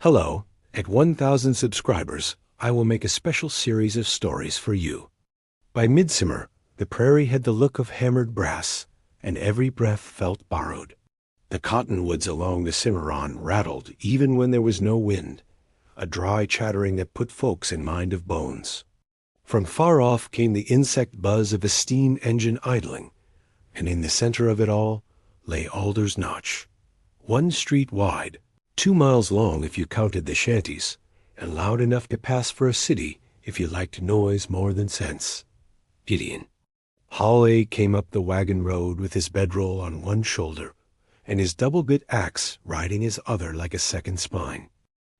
Hello, at 1,000 subscribers, I will make a special series of stories for you. By midsummer, the prairie had the look of hammered brass, and every breath felt borrowed. The cottonwoods along the Cimarron rattled even when there was no wind, a dry chattering that put folks in mind of bones. From far off came the insect buzz of a steam engine idling, and in the center of it all lay Alder's Notch, 1 street wide, 2 miles long if you counted the shanties, and loud enough to pass for a city if you liked noise more than sense. Gideon. Hawley came up the wagon road with his bedroll on one shoulder, and his double-bit axe riding his other like a second spine.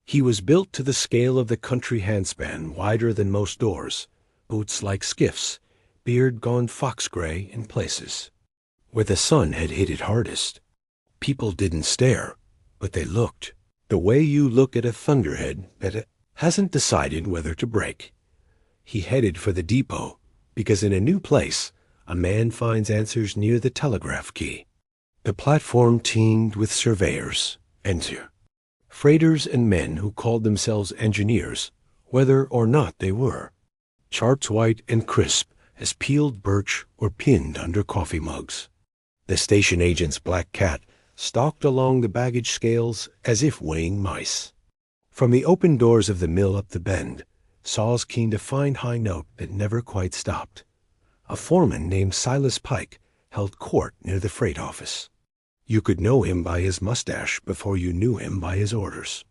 He was built to the scale of the country handspan, wider than most doors, boots like skiffs, beard gone fox-gray in places. Where the sun had hit it hardest, people didn't stare, but they looked. The way you look at a thunderhead that hasn't decided whether to break. He headed for the depot, because in a new place, a man finds answers near the telegraph key. The platform teemed with surveyors, freighters and men who called themselves engineers, whether or not they were. Charts white and crisp as peeled birch or pinned under coffee mugs. The station agent's black cat stalked along the baggage scales as if weighing mice. From the open doors of the mill up the bend, saws keened a fine high note that never quite stopped. A foreman named Silas Pike held court near the freight office. You could know him by his mustache before you knew him by his orders.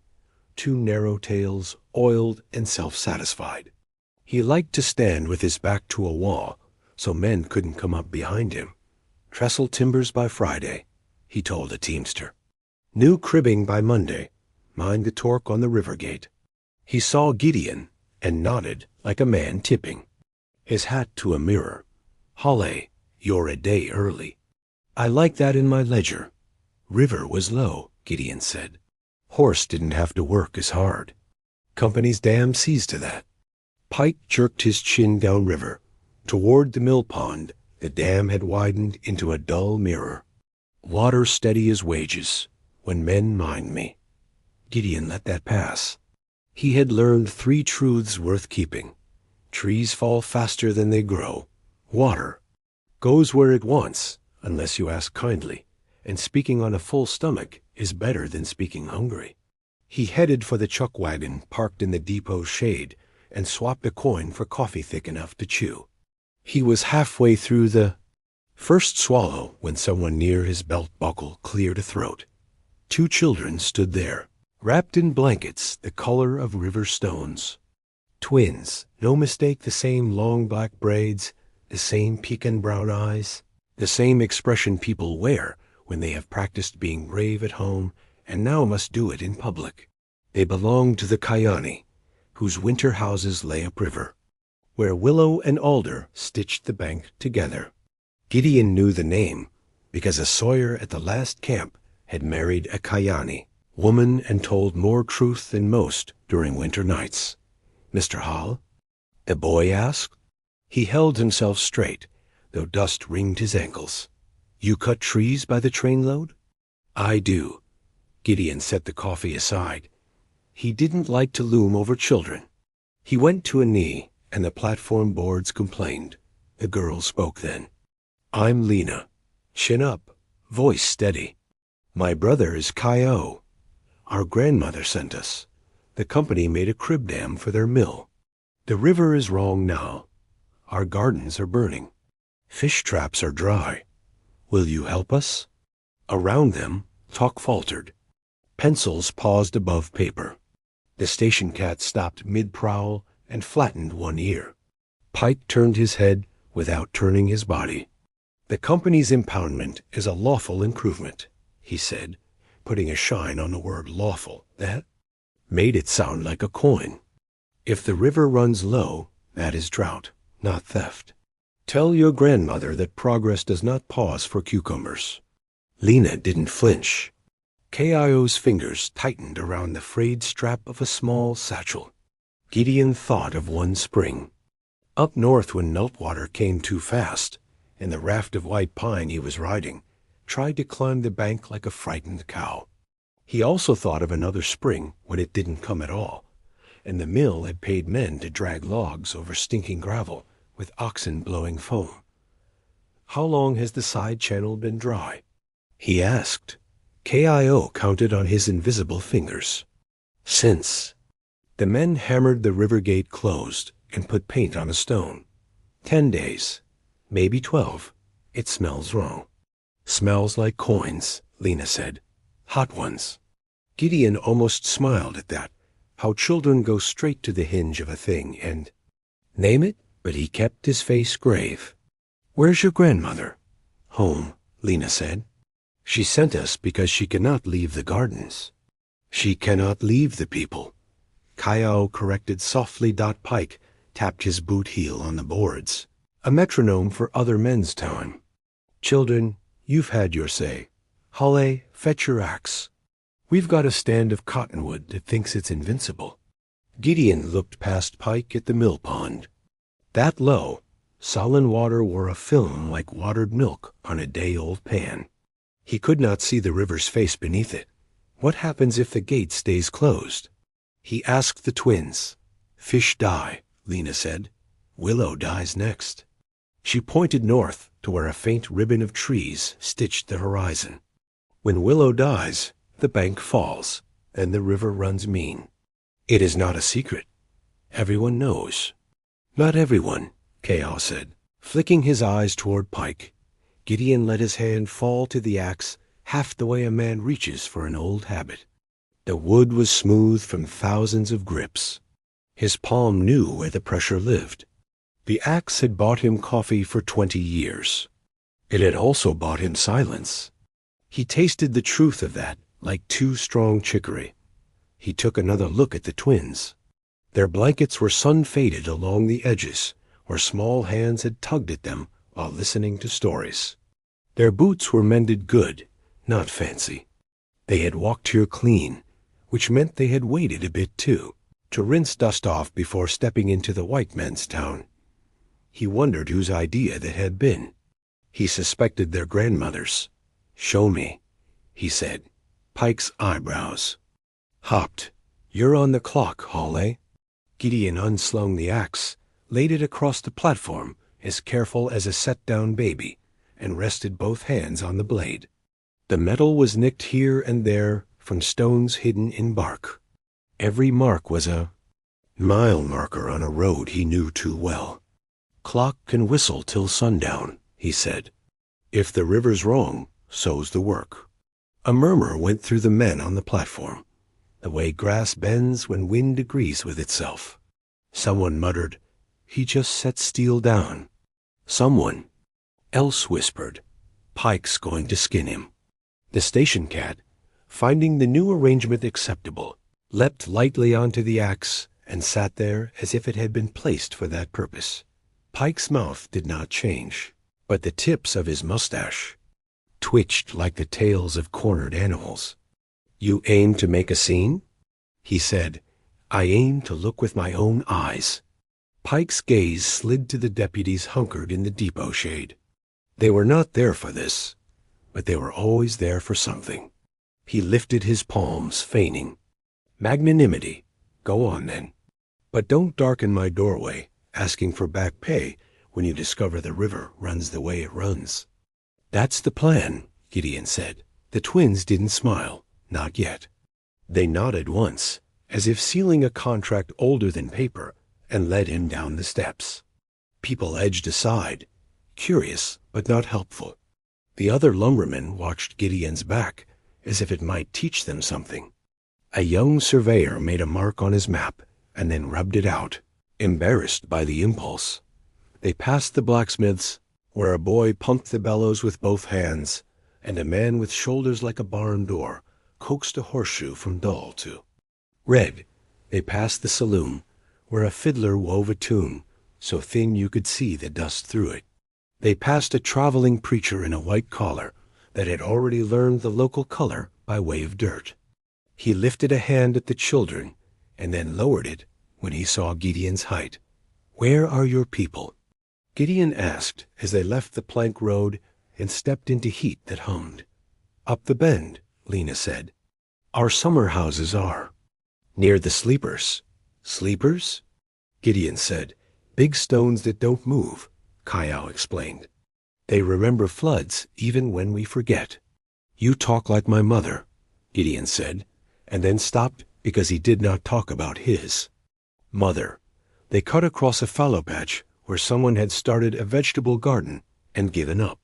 2 narrow tails, oiled and self-satisfied. He liked to stand with his back to a wall, so men couldn't come up behind him. Trestle timbers by Friday, he told a teamster. New cribbing by Monday. Mind the torque on the river gate. He saw Gideon and nodded like a man tipping. His hat to a mirror. Hawley, you're a day early. I like that in my ledger. River was low, Gideon said. Horse didn't have to work as hard. Company's dam sees to that. Pike jerked his chin downriver. Toward the mill pond, the dam had widened into a dull mirror. Water steady as wages, when men mind me. Gideon let that pass. He had learned 3 truths worth keeping. Trees fall faster than they grow. Water goes where it wants, unless you ask kindly, and speaking on a full stomach is better than speaking hungry. He headed for the chuck wagon parked in the depot's shade and swapped a coin for coffee thick enough to chew. He was halfway through the first swallow when someone near his belt buckle cleared a throat. 2 children stood there, wrapped in blankets the color of river stones. Twins, no mistake, the same long black braids, the same pecan brown eyes, the same expression people wear when they have practiced being brave at home and now must do it in public. They belonged to the Kyani, whose winter houses lay upriver, where willow and alder stitched the bank together. Gideon knew the name because a sawyer at the last camp had married a Kyani woman and told more truth than most during winter nights. Mr. Hall? The boy asked. He held himself straight, though dust ringed his ankles. You cut trees by the trainload? I do. Gideon set the coffee aside. He didn't like to loom over children. He went to a knee, and the platform boards complained. The girl spoke then. I'm Lena. Chin up, voice steady. My brother is K.O. Our grandmother sent us. The company made a crib dam for their mill. The river is wrong now. Our gardens are burning. Fish traps are dry. Will you help us? Around them, talk faltered. Pencils paused above paper. The station cat stopped mid-prowl and flattened one ear. Pike turned his head without turning his body. The company's impoundment is a lawful improvement, he said, putting a shine on the word lawful. That made it sound like a coin. If the river runs low, that is drought, not theft. Tell your grandmother that progress does not pause for cucumbers. Lena didn't flinch. K.I.O.'s fingers tightened around the frayed strap of a small satchel. Gideon thought of one spring. Up north when Nultwater came too fast, and the raft of white pine he was riding tried to climb the bank like a frightened cow. He also thought of another spring when it didn't come at all, and the mill had paid men to drag logs over stinking gravel with oxen blowing foam. "How long has the side channel been dry?" he asked. KIO counted on his invisible fingers. "Since." The men hammered the river gate closed and put paint on a stone. 10 days. Maybe 12. It smells wrong. "Smells like coins," Lena said. "Hot ones." Gideon almost smiled at that, how children go straight to the hinge of a thing and name it, but he kept his face grave. "Where's your grandmother?" "Home," Lena said. "She sent us because she cannot leave the gardens." "She cannot leave the people." Kyle corrected softly. Pike tapped his boot heel on the boards, a metronome for other men's time. "Children, you've had your say. Halle, fetch your axe. We've got a stand of cottonwood that thinks it's invincible." Gideon looked past Pike at the mill pond. That low, sullen water wore a film like watered milk on a day-old pan. He could not see the river's face beneath it. What happens if the gate stays closed? He asked the twins. "Fish die," Lena said. "Willow dies next." She pointed north to where a faint ribbon of trees stitched the horizon. "When Willow dies, the bank falls, and the river runs mean. It is not a secret. Everyone knows." "Not everyone," K.O. said, flicking his eyes toward Pike. Gideon let his hand fall to the axe half the way a man reaches for an old habit. The wood was smooth from thousands of grips. His palm knew where the pressure lived. The axe had bought him coffee for 20 years. It had also bought him silence. He tasted the truth of that like too strong chicory. He took another look at the twins. Their blankets were sun-faded along the edges, where small hands had tugged at them while listening to stories. Their boots were mended good, not fancy. They had walked here clean, which meant they had waited a bit too, to rinse dust off before stepping into the white man's town. He wondered whose idea that had been. He suspected their grandmother's. "Show me," he said. Pike's eyebrows hopped. "You're on the clock, Halle." Gideon unslung the axe, laid it across the platform, as careful as a set-down baby, and rested both hands on the blade. The metal was nicked here and there from stones hidden in bark. Every mark was a mile marker on a road he knew too well. "Clock can whistle till sundown," he said. "If the river's wrong, so's the work." A murmur went through the men on the platform, the way grass bends when wind agrees with itself. Someone muttered, "He just set steel down." Someone else whispered, "Pike's going to skin him." The station cat, finding the new arrangement acceptable, leapt lightly onto the axe and sat there as if it had been placed for that purpose. Pike's mouth did not change, but the tips of his mustache twitched like the tails of cornered animals. "You aim to make a scene?" he said. "I aim to look with my own eyes." Pike's gaze slid to the deputies hunkered in the depot shade. They were not there for this, but they were always there for something. He lifted his palms, feigning magnanimity. "Go on, then. But don't darken my doorway, asking for back pay when you discover the river runs the way it runs." "That's the plan," Gideon said. The twins didn't smile, not yet. They nodded once, as if sealing a contract older than paper, and led him down the steps. People edged aside, curious but not helpful. The other lumbermen watched Gideon's back, as if it might teach them something. A young surveyor made a mark on his map, and then rubbed it out, embarrassed by the impulse. They passed the blacksmith's, where a boy pumped the bellows with both hands, and a man with shoulders like a barn door coaxed a horseshoe from dull to red. They passed the saloon, where a fiddler wove a tune, so thin you could see the dust through it. They passed a traveling preacher in a white collar that had already learned the local color by way of dirt. He lifted a hand at the children, and then lowered it when he saw Gideon's height. "Where are your people?" Gideon asked as they left the plank road and stepped into heat that hummed. "Up the bend," Lena said. Our summer houses are. Near the sleepers. Sleepers? Gideon said. Big stones that don't move, Kyle explained. They remember floods even when we forget. You talk like my mother, Gideon said, and then stopped because he did not talk about his mother. They cut across a fallow patch where someone had started a vegetable garden and given up.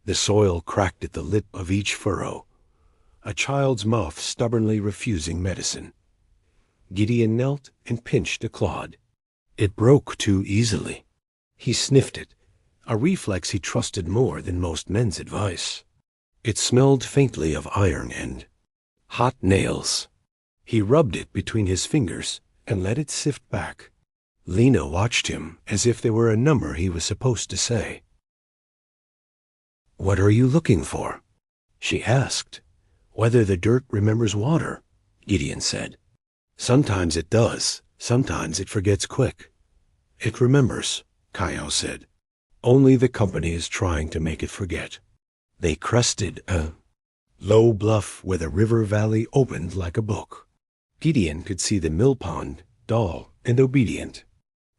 The soil cracked at the lip of each furrow. A child's mouth stubbornly refusing medicine. Gideon knelt and pinched a clod. It broke too easily. He sniffed it, a reflex he trusted more than most men's advice. It smelled faintly of iron and hot nails. He rubbed it between his fingers and let it sift back. Lena watched him as if there were a number he was supposed to say. "What are you looking for?" she asked. "Whether the dirt remembers water," Gideon said. "Sometimes it does. Sometimes it forgets quick." "It remembers," Kyle said. "Only the company is trying to make it forget." They crested a low bluff where the river valley opened like a book. Gideon could see the mill pond, dull and obedient.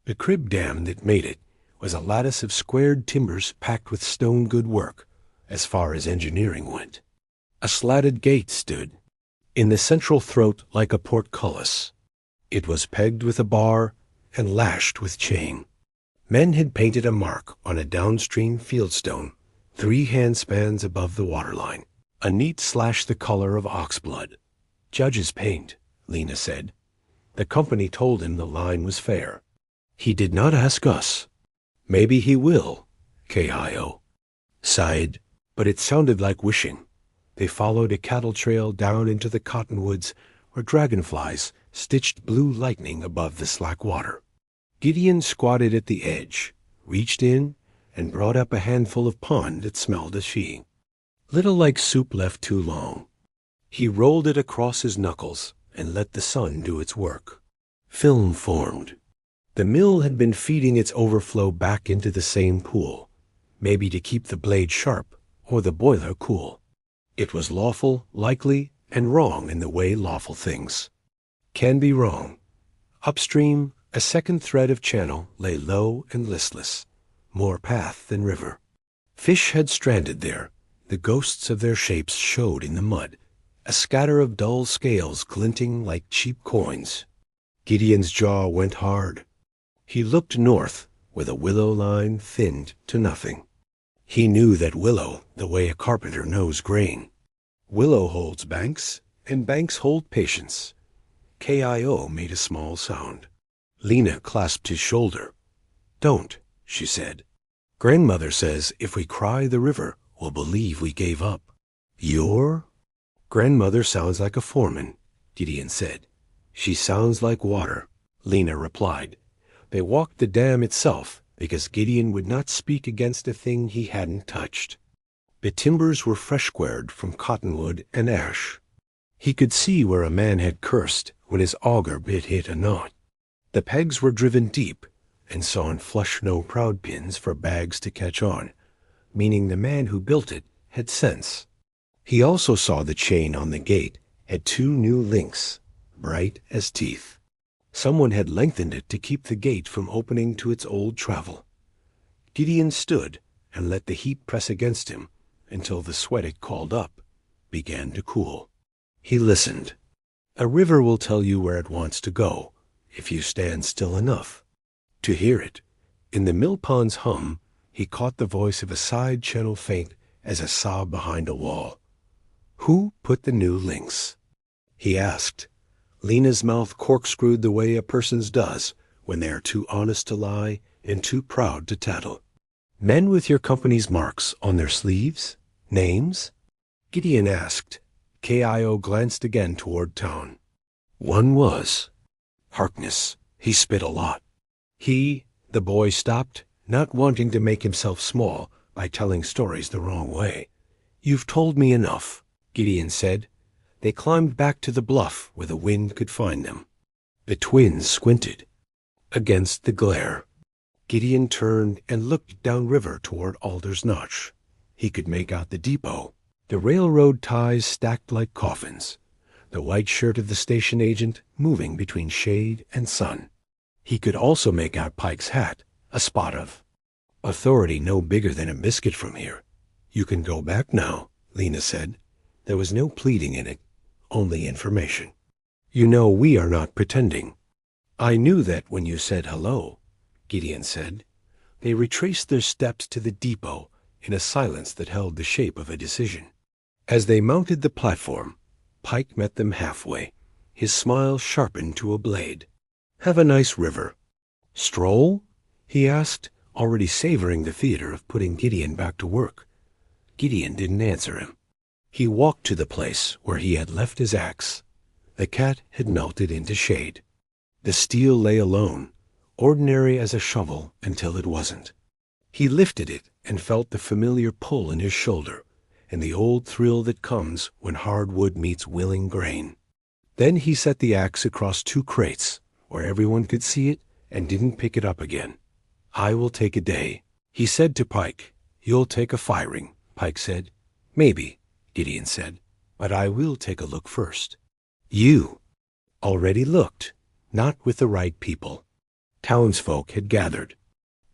The crib dam that made it was a lattice of squared timbers packed with stone good work, as far as engineering went. A slatted gate stood in the central throat like a portcullis. It was pegged with a bar and lashed with chain. Men had painted a mark on a downstream fieldstone 3 handspans above the waterline, a neat slash the color of oxblood. "Judge's paint," Lena said. The company told him the line was fair. "He did not ask us." "Maybe he will," K.I.O. sighed, but it sounded like wishing. They followed a cattle trail down into the cottonwoods where dragonflies stitched blue lightning above the slack water. Gideon squatted at the edge, reached in, and brought up a handful of pond that smelled of she. Little like soup left too long. He rolled it across his knuckles and let the sun do its work. Film formed. The mill had been feeding its overflow back into the same pool, maybe to keep the blade sharp or the boiler cool. It was lawful, likely, and wrong in the way lawful things can be wrong. Upstream, a second thread of channel lay low and listless, more path than river. Fish had stranded there. The ghosts of their shapes showed in the mud, a scatter of dull scales glinting like cheap coins. Gideon's jaw went hard. He looked north, where the willow line thinned to nothing. He knew that willow the way a carpenter knows grain. Willow holds banks, and banks hold patience. K.I.O. made a small sound. Lena clasped his shoulder. "Don't," she said. "Grandmother says if we cry the river will believe we gave up." "Your grandmother sounds like a foreman," Gideon said. "She sounds like water," Lena replied. They walked the dam itself because Gideon would not speak against a thing he hadn't touched. The timbers were fresh-squared from cottonwood and ash. He could see where a man had cursed when his auger bit hit a knot. The pegs were driven deep and sawn flush no proud pins for bags to catch on, meaning the man who built it had sense. He also saw the chain on the gate had 2 new links, bright as teeth. Someone had lengthened it to keep the gate from opening to its old travel. Gideon stood and let the heat press against him until the sweat it called up began to cool. He listened. A river will tell you where it wants to go if you stand still enough to hear it. In the mill pond's hum, he caught the voice of a side channel faint as a sob behind a wall. "Who put the new links?" he asked. Lena's mouth corkscrewed the way a person's does when they are too honest to lie and too proud to tattle. "Men with your company's marks on their sleeves? Names?" Gideon asked. K.I.O. glanced again toward town. "One was Harkness. He spit a lot." The boy stopped, not wanting to make himself small by telling stories the wrong way. "You've told me enough," Gideon said. They climbed back to the bluff where the wind could find them. The twins squinted against the glare. Gideon turned and looked downriver toward Alder's Notch. He could make out the depot, the railroad ties stacked like coffins, the white shirt of the station agent moving between shade and sun. He could also make out Pike's hat, a spot of authority no bigger than a biscuit from here. "You can go back now," Lena said. There was no pleading in it, only information. "You know we are not pretending." "I knew that when you said hello," Gideon said. They retraced their steps to the depot in a silence that held the shape of a decision. As they mounted the platform, Pike met them halfway, his smile sharpened to a blade. "Have a nice river." "Stroll?" he asked, already savoring the theater of putting Gideon back to work. Gideon didn't answer him. He walked to the place where he had left his axe. The cat had melted into shade. The steel lay alone, ordinary as a shovel until it wasn't. He lifted it and felt the familiar pull in his shoulder and the old thrill that comes when hard wood meets willing grain. Then he set the axe across 2 crates where everyone could see it and didn't pick it up again. "I will take a day," he said to Pike. "You'll take a firing," Pike said. "Maybe," Gideon said, "but I will take a look first." You already looked, not with the right people. Townsfolk had gathered.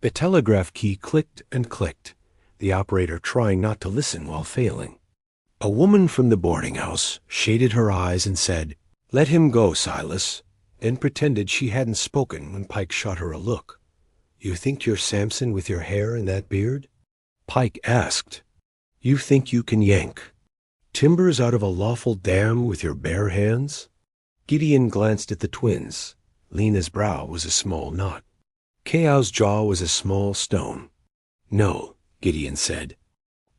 The telegraph key clicked and clicked, the operator trying not to listen while failing. A woman from the boarding house shaded her eyes and said, "Let him go, Silas," then pretended she hadn't spoken when Pike shot her a look. "You think you're Samson with your hair and that beard?" Pike asked. "You think you can yank timbers out of a lawful dam with your bare hands?" Gideon glanced at the twins. Lena's brow was a small knot. Kaow's jaw was a small stone. "No," Gideon said.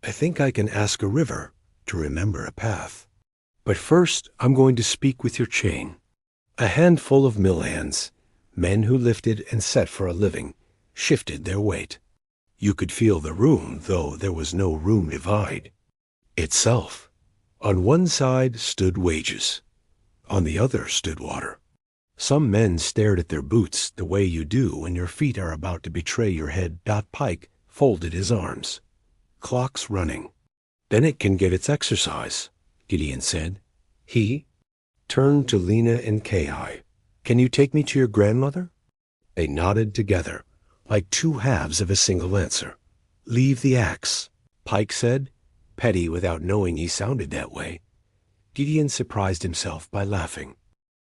"I think I can ask a river to remember a path. But first I'm going to speak with your chain." A handful of mill hands, men who lifted and set for a living, shifted their weight. You could feel the room, though there was no room divide itself. On one side stood wages. On the other stood water. Some men stared at their boots the way you do when your feet are about to betray your head. Pike folded his arms. "Clock's running. Then it can get its exercise," Gideon said. He turned to Lena and Kai. "Can you take me to your grandmother?" They nodded together, like 2 halves of a single answer. "Leave the axe," Pike said, petty without knowing he sounded that way. Gideon surprised himself by laughing.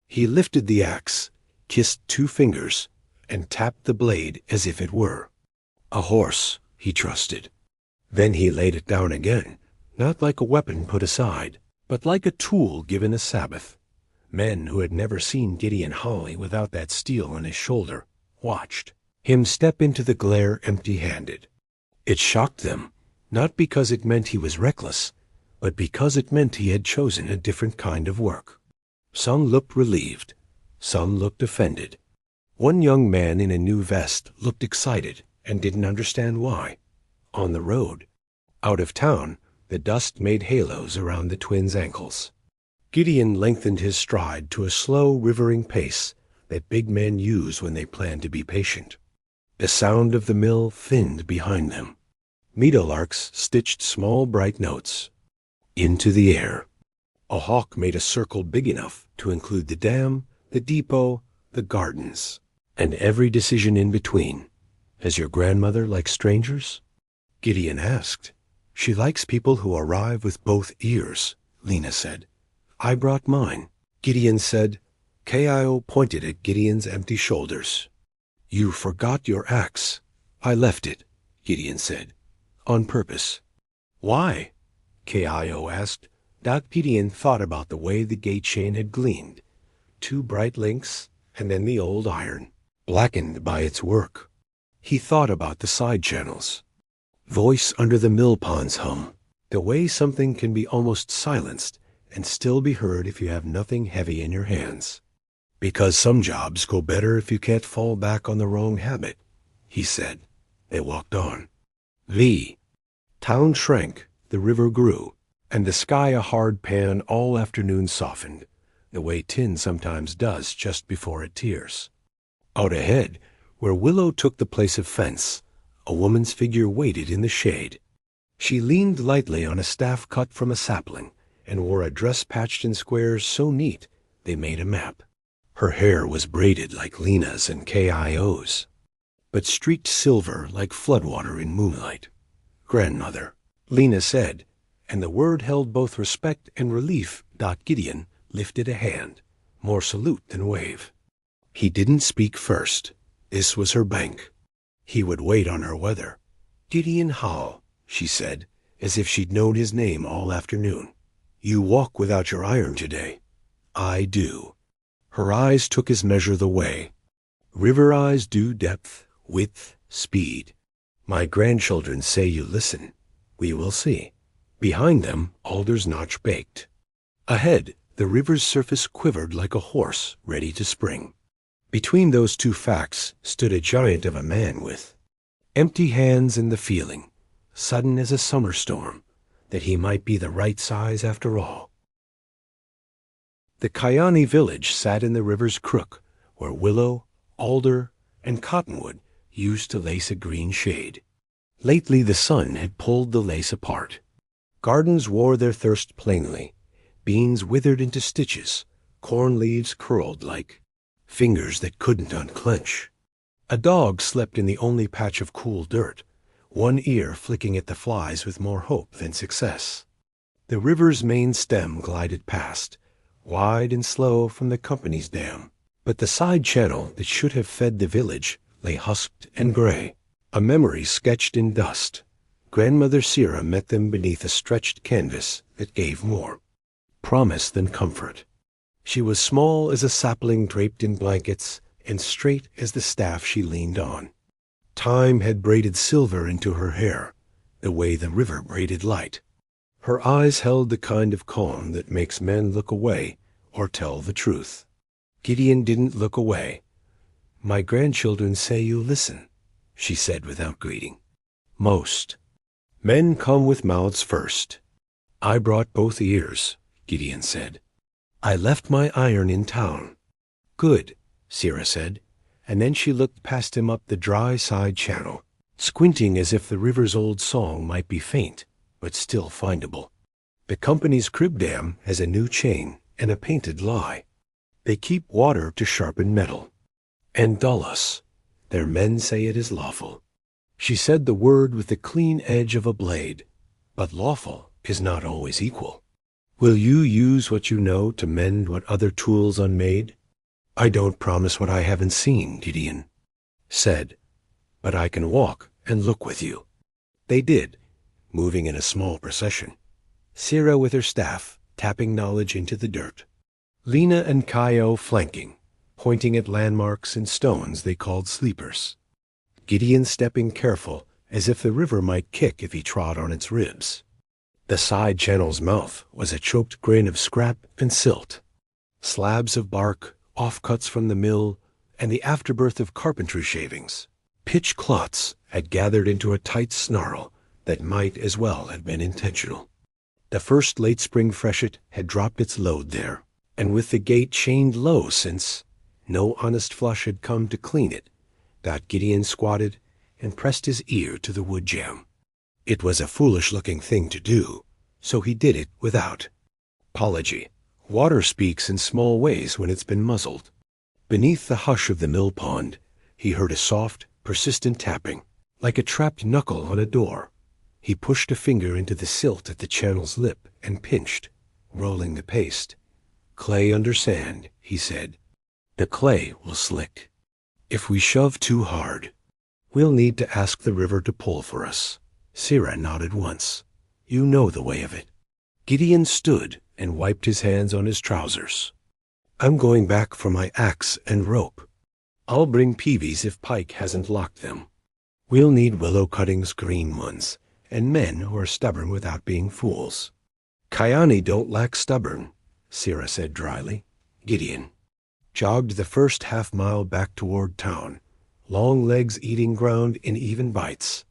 He lifted the axe, kissed 2 fingers, and tapped the blade as if it were a horse he trusted. Then he laid it down again, not like a weapon put aside, but like a tool given a Sabbath. Men who had never seen Gideon Holly without that steel on his shoulder watched him step into the glare empty-handed. It shocked them, not because it meant he was reckless, but because it meant he had chosen a different kind of work. Some looked relieved, some looked offended. One young man in a new vest looked excited and didn't understand why. On the road, out of town, the dust made halos around the twins' ankles. Gideon lengthened his stride to a slow, rivering pace that big men use when they plan to be patient. The sound of the mill thinned behind them. Meadowlarks stitched small bright notes into the air. A hawk made a circle big enough to include the dam, the depot, the gardens, and every decision in between. "Has your grandmother liked strangers?" Gideon asked. "She likes people who arrive with both ears," Lena said. "I brought mine," Gideon said. K.I.O. pointed at Gideon's empty shoulders. "You forgot your axe." "I left it," Gideon said. "On purpose." "Why?" K.I.O. asked. Gideon thought about the way the gate chain had gleamed. 2 bright links, and then the old iron, blackened by its work. He thought about the side channels. Voice under the mill pond's hum. The way something can be almost silenced and still be heard if you have nothing heavy in your hands. "Because some jobs go better if you can't fall back on the wrong habit," he said. They walked on. The town shrank, the river grew, and the sky a hard pan all afternoon softened, the way tin sometimes does just before it tears. Out ahead, where willow took the place of fence, a woman's figure waited in the shade. She leaned lightly on a staff cut from a sapling and wore a dress patched in squares so neat they made a map. Her hair was braided like Lena's and Kio's, but streaked silver like floodwater in moonlight. "Grandmother," Lena said, and the word held both respect and relief. Gideon lifted a hand, more salute than wave. He didn't speak first. This was her bank. He would wait on her whether. "Gideon Hall," she said, as if she'd known his name all afternoon. "You walk without your iron today." "I do." Her eyes took his measure the way. River eyes do depth, width, speed. "My grandchildren say you listen. We will see." Behind them, Alder's notch baked. Ahead, the river's surface quivered like a horse ready to spring. Between those two facts stood a giant of a man with empty hands and the feeling, sudden as a summer storm, that he might be the right size after all. The Kyani village sat in the river's crook, where willow, alder, and cottonwood used to lace a green shade. Lately the sun had pulled the lace apart. Gardens wore their thirst plainly. Beans withered into stitches, corn leaves curled like fingers that couldn't unclench. A dog slept in the only patch of cool dirt, one ear flicking at the flies with more hope than success. The river's main stem glided past, wide and slow from the company's dam, but the side channel that should have fed the village lay husked and gray, a memory sketched in dust. Grandmother Sira met them beneath a stretched canvas that gave more promise than comfort. She was small as a sapling draped in blankets and straight as the staff she leaned on. Time had braided silver into her hair, the way the river braided light. Her eyes held the kind of calm that makes men look away or tell the truth. Gideon didn't look away. "My grandchildren say you listen," she said without greeting. "Most men come with mouths first. I brought both ears," Gideon said. "I left my iron in town." "Good," Sira said, and then she looked past him up the dry side channel, squinting as if the river's old song might be faint, but still findable. "The company's crib dam has a new chain and a painted lie. They keep water to sharpen metal and dull us. Their men say it is lawful." She said the word with the clean edge of a blade, but lawful is not always equal. "Will you use what you know to mend what other tools unmade?" "I don't promise what I haven't seen," Gideon said, "but I can walk and look with you." They did, moving in a small procession. Sira with her staff, tapping knowledge into the dirt. Lena and Kio flanking, pointing at landmarks and stones they called sleepers. Gideon stepping careful, as if the river might kick if he trod on its ribs. The side channel's mouth was a choked grain of scrap and silt. Slabs of bark, offcuts from the mill, and the afterbirth of carpentry shavings, pitch clots, had gathered into a tight snarl that might as well have been intentional. The first late spring freshet had dropped its load there, and with the gate chained low since no honest flush had come to clean it, Gideon squatted and pressed his ear to the wood jamb. It was a foolish-looking thing to do, so he did it without apology. Water speaks in small ways when it's been muzzled. Beneath the hush of the mill pond, he heard a soft, persistent tapping, like a trapped knuckle on a door. He pushed a finger into the silt at the channel's lip and pinched, rolling the paste. "Clay under sand," he said. "The clay will slick. If we shove too hard, we'll need to ask the river to pull for us." Sira nodded once. "You know the way of it." Gideon stood and wiped his hands on his trousers. "I'm going back for my axe and rope. I'll bring peavies if Pike hasn't locked them. We'll need willow cuttings, green ones, and men who are stubborn without being fools." "Kyani don't lack stubborn," Sira said dryly. Gideon jogged the first half-mile back toward town, long legs eating ground in even bites.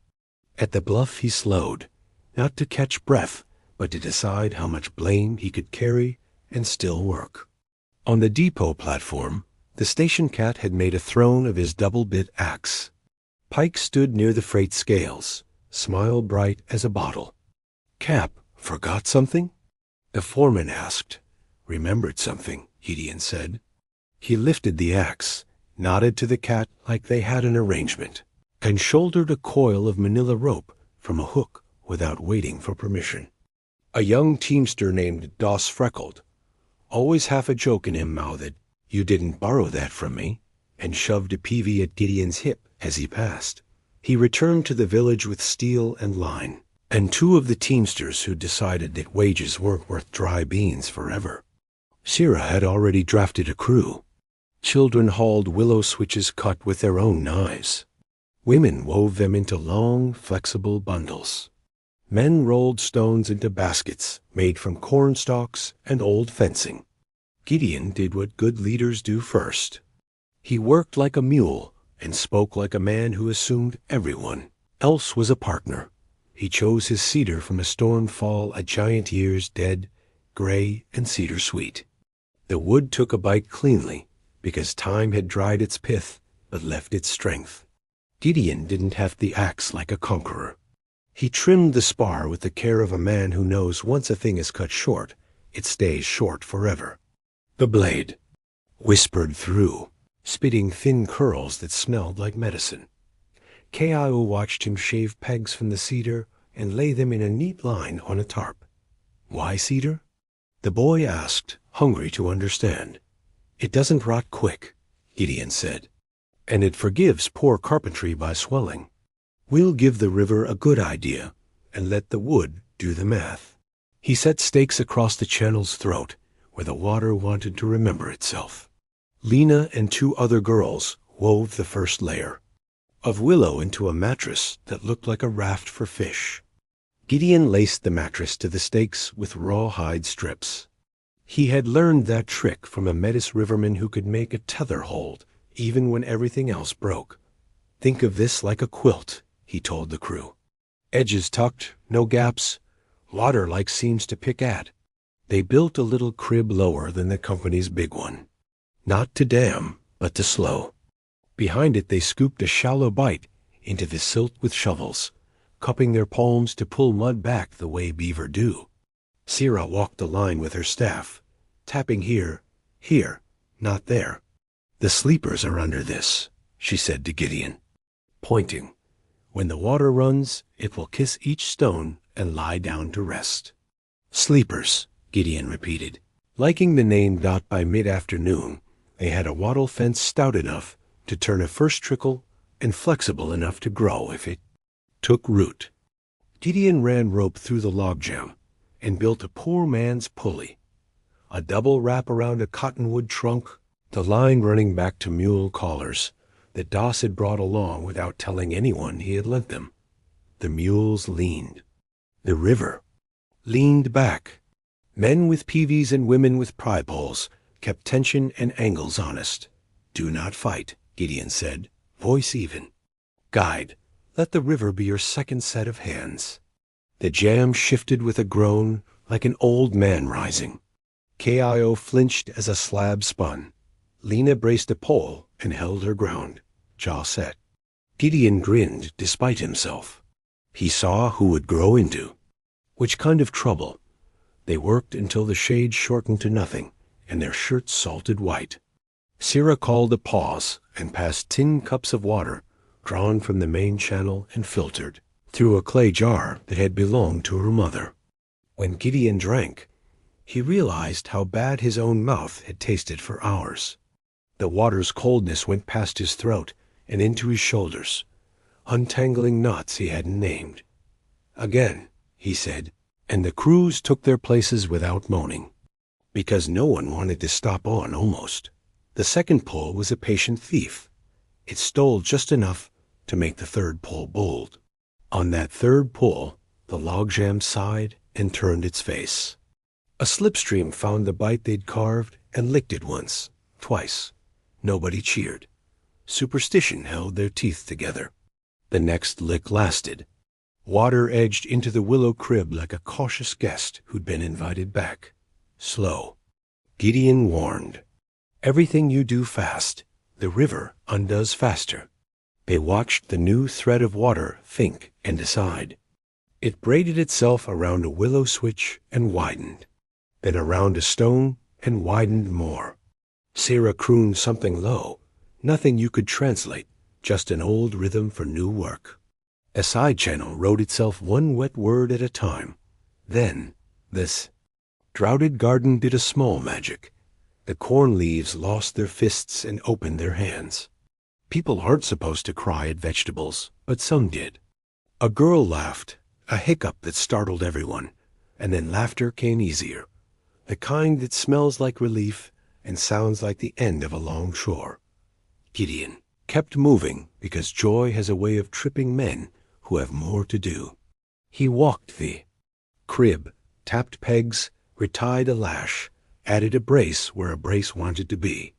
At the bluff he slowed, not to catch breath, but to decide how much blame he could carry and still work. On the depot platform, the station cat had made a throne of his double-bit axe. Pike stood near the freight scales, smile bright as a bottle. "Cap, forgot something?" The foreman asked. Remembered something, Gideon said. He lifted the axe, nodded to the cat like they had an arrangement, and shouldered a coil of manila rope from a hook without waiting for permission. A young teamster named Doss Freckled, always half a joke in him, mouthed, "You didn't borrow that from me," and shoved a peavey at Gideon's hip as he passed. He returned to the village with steel and line, and two of the teamsters who decided that wages weren't worth dry beans forever. Sira had already drafted a crew. Children hauled willow switches cut with their own knives. Women wove them into long, flexible bundles. Men rolled stones into baskets made from corn stalks and old fencing. Gideon did what good leaders do first. He worked like a mule and spoke like a man who assumed everyone else was a partner. He chose his cedar from a storm fall at Giant Years Dead, Gray, and Cedar Sweet. The wood took a bite cleanly, because time had dried its pith but left its strength. Gideon didn't have the axe like a conqueror. He trimmed the spar with the care of a man who knows once a thing is cut short, it stays short forever. The blade whispered through, spitting thin curls that smelled like medicine. K.I.O. watched him shave pegs from the cedar and lay them in a neat line on a tarp. Why cedar? The boy asked, hungry to understand. It doesn't rot quick, Gideon said, and it forgives poor carpentry by swelling. We'll give the river a good idea and let the wood do the math. He set stakes across the channel's throat where the water wanted to remember itself. Lena and two other girls wove the first layer of willow into a mattress that looked like a raft for fish. Gideon laced the mattress to the stakes with rawhide strips. He had learned that trick from a Metis riverman who could make a tether hold even when everything else broke. Think of this like a quilt, he told the crew. Edges tucked, no gaps, water like seams to pick at. They built a little crib lower than the company's big one. Not to dam, but to slow. Behind it they scooped a shallow bite into the silt with shovels, cupping their palms to pull mud back the way beaver do. Sira walked the line with her staff, tapping here, not there. The sleepers are under this, she said to Gideon, pointing. When the water runs, it will kiss each stone and lie down to rest. Sleepers, Gideon repeated. Liking the name. By mid-afternoon, they had a wattle fence stout enough to turn a first trickle and flexible enough to grow if it took root. Gideon ran rope through the logjam and built a poor man's pulley, a double wrap around a cottonwood trunk, the line running back to mule collars that Doss had brought along without telling anyone he had lent them. The mules leaned. The river leaned back. Men with peaveys and women with pry poles kept tension and angles honest. Do not fight, Gideon said, voice even. Guide, let the river be your second set of hands. The jam shifted with a groan like an old man rising. K.I.O. flinched as a slab spun. Lena braced a pole and held her ground, jaw set. Gideon grinned despite himself. He saw who would grow into which kind of trouble. They worked until the shade shortened to nothing and their shirts salted white. Sira called a pause and passed tin cups of water drawn from the main channel and filtered through a clay jar that had belonged to her mother. When Gideon drank, he realized how bad his own mouth had tasted for hours. The water's coldness went past his throat and into his shoulders, untangling knots he hadn't named. Again, he said, and the crews took their places without moaning, because no one wanted to stop on almost. The second pull was a patient thief. It stole just enough to make the third pull bold. On that third pull, the logjam sighed and turned its face. A slipstream found the bite they'd carved and licked it once, twice. Nobody cheered. Superstition held their teeth together. The next lick lasted. Water edged into the willow crib like a cautious guest who'd been invited back. Slow. Gideon warned. Everything you do fast, the river undoes faster. They watched the new thread of water think and decide. It braided itself around a willow switch and widened. then around a stone and widened more. Sarah crooned something low, nothing you could translate, just an old rhythm for new work. A side channel wrote itself one wet word at a time. Then, this droughted garden did a small magic. The corn leaves lost their fists and opened their hands. People aren't supposed to cry at vegetables, but some did. A girl laughed, a hiccup that startled everyone, and then laughter came easier, the kind that smells like relief and sounds like the end of a long shore. Gideon kept moving because joy has a way of tripping men who have more to do. He walked the crib, tapped pegs, retied a lash, added a brace where a brace wanted to be.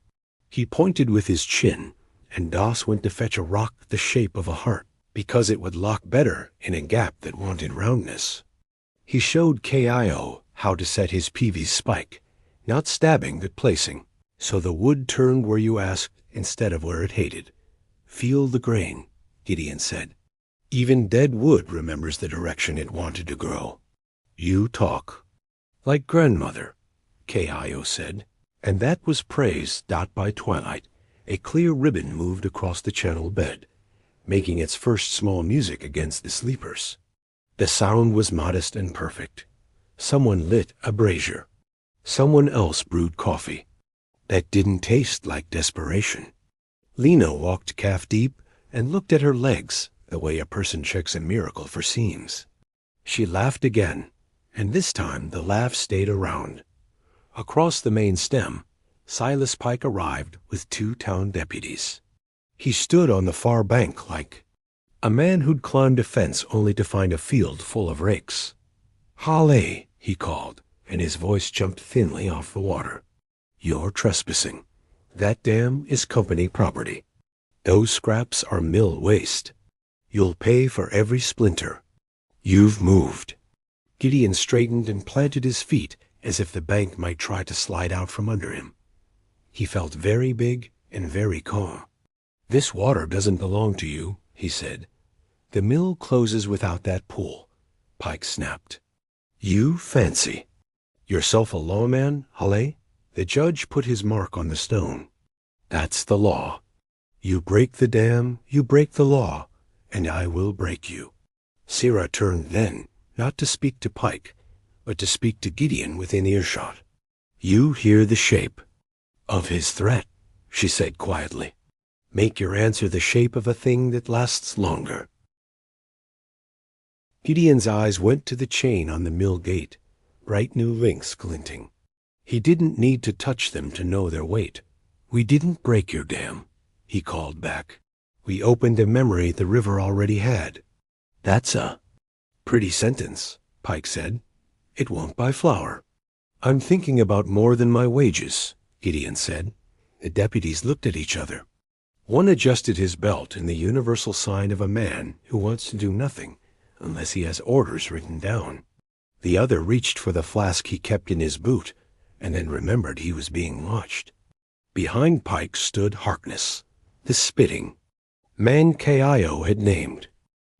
He pointed with his chin, and Doss went to fetch a rock the shape of a heart, because it would lock better in a gap that wanted roundness. He showed K.I.O. how to set his peavy's spike, not stabbing but placing, so the wood turned where you asked instead of where it hated. Feel the grain, Gideon said. Even dead wood remembers the direction it wanted to grow. You talk. Like grandmother, K.I.O. said, and that was praise. By twilight, a clear ribbon moved across the channel bed, making its first small music against the sleepers. The sound was modest and perfect. Someone lit a brazier. Someone else brewed coffee. That didn't taste like desperation. Lena walked calf-deep and looked at her legs the way a person checks a miracle for seams. She laughed again, and this time the laugh stayed around. Across the main stem, Silas Pike arrived with 2 town deputies. He stood on the far bank like a man who'd climbed a fence only to find a field full of rakes. "Holly," he called, and his voice jumped thinly off the water. "You're trespassing. That dam is company property. Those scraps are mill waste. You'll pay for every splinter. You've moved." Gideon straightened and planted his feet as if the bank might try to slide out from under him. He felt very big and very calm. "This water doesn't belong to you," he said. "The mill closes without that pool," Pike snapped. "You fancy yourself a lawman, Halle?" The judge put his mark on the stone. "That's the law. You break the dam, you break the law, and I will break you." Sarah turned then, not to speak to Pike, but to speak to Gideon within earshot. "You hear the shape of his threat," she said quietly. "Make your answer the shape of a thing that lasts longer." Gideon's eyes went to the chain on the mill gate, bright new links glinting. He didn't need to touch them to know their weight. "We didn't break your dam," he called back. "We opened a memory the river already had." "That's a pretty sentence," Pike said. "It won't buy flour." "I'm thinking about more than my wages," Gideon said. The deputies looked at each other. One adjusted his belt in the universal sign of a man who wants to do nothing unless he has orders written down. The other reached for the flask he kept in his boot and then remembered he was being watched. Behind Pike stood Harkness, the spitting man K.I.O. had named.